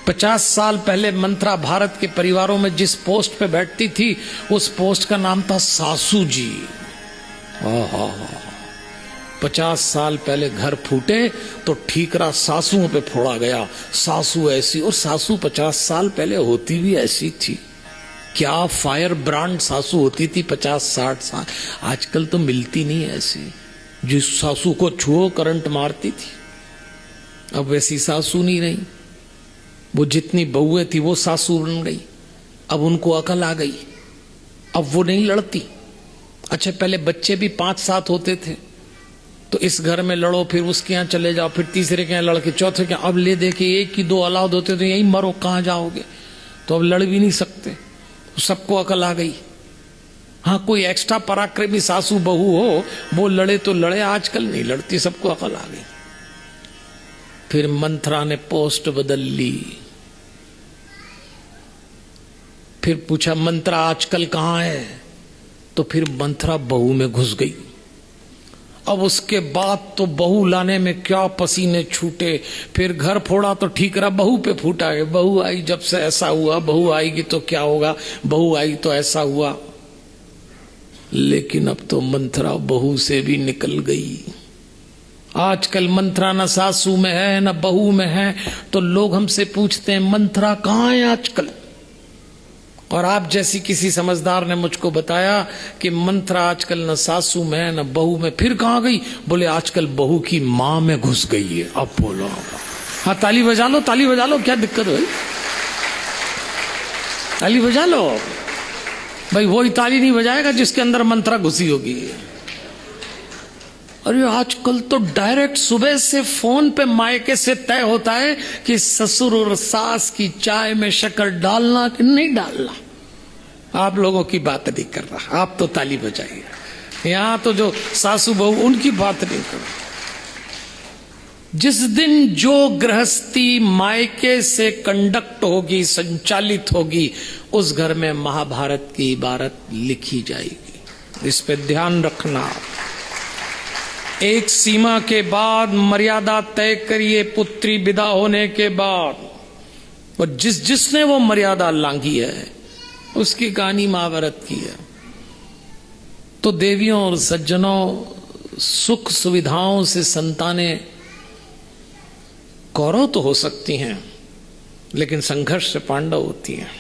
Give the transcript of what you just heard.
50 साल पहले मंत्रा भारत के परिवारों में जिस पोस्ट पे बैठती थी उस पोस्ट का नाम था सासू जी। 50 साल पहले घर फूटे तो ठीकरा सासुओं पे फोड़ा गया। सासू ऐसी, और सासू 50 साल पहले होती भी ऐसी थी। क्या फायर ब्रांड सासू होती थी 50-60 साल। आजकल तो मिलती नहीं ऐसी, जिस सासू को छुओ करंट मारती थी। अब वैसी सासू नहीं रही। वो जितनी बहुएं थी वो सासू बन गई। अब उनको अकल आ गई, अब वो नहीं लड़ती। अच्छा, पहले बच्चे भी 5-7 होते थे तो इस घर में लड़ो, फिर उसके यहाँ चले जाओ, फिर तीसरे के यहाँ लड़के, चौथे के यहाँ। अब ले दे के 1 की 2 औलाद होते तो यही मरो, कहाँ जाओगे। तो अब लड़ भी नहीं सकते, तो सबको अकल आ गई। हाँ, कोई एक्स्ट्रा पराक्रमी सासू बहू हो वो लड़े तो लड़े, आजकल नहीं लड़ती, सबको अकल आ गई। फिर मंत्रा ने पोस्ट बदल ली। फिर पूछा मंत्रा आजकल कहां है, तो फिर मंत्रा बहू में घुस गई। अब उसके बाद तो बहू लाने में क्या पसीने छूटे। फिर घर फोड़ा तो ठीक रहा, बहू पे फूटा है। बहू आई जब से ऐसा हुआ, बहू आएगी तो क्या होगा, बहू आई तो ऐसा हुआ। लेकिन अब तो मंत्रा बहू से भी निकल गई। आजकल मंत्रा न सासू में है न बहू में है, तो लोग हमसे पूछते हैं मंत्रा कहाँ है आजकल। और आप जैसी किसी समझदार ने मुझको बताया कि मंत्रा आजकल न सासू में है न बहू में। फिर कहाँ गई? बोले आजकल बहू की माँ में घुस गई है। अब बोलो, हाँ ताली बजा लो, ताली बजा लो, क्या दिक्कत है, ताली बजा लो भाई। वही ताली नहीं बजाएगा जिसके अंदर मंत्रा घुसी होगी। अरे आजकल तो डायरेक्ट सुबह से फोन पे मायके से तय होता है कि ससुर और सास की चाय में शक्कर डालना कि नहीं डालना। आप लोगों की बात नहीं कर रहा, आप तो ताली बजाइए। यहां तो जो सासू बहू उनकी बात नहीं कर रहा। जिस दिन जो गृहस्थी मायके से कंडक्ट होगी, संचालित होगी, उस घर में महाभारत की इबारत लिखी जाएगी। इस पे ध्यान रखना। एक सीमा के बाद मर्यादा तय करिए पुत्री विदा होने के बाद। और जिसने वो मर्यादा लांघी है उसकी कहानी महाभारत की है। तो देवियों और सज्जनों, सुख सुविधाओं से संतानें कौरव तो हो सकती हैं, लेकिन संघर्ष से पांडव होती हैं।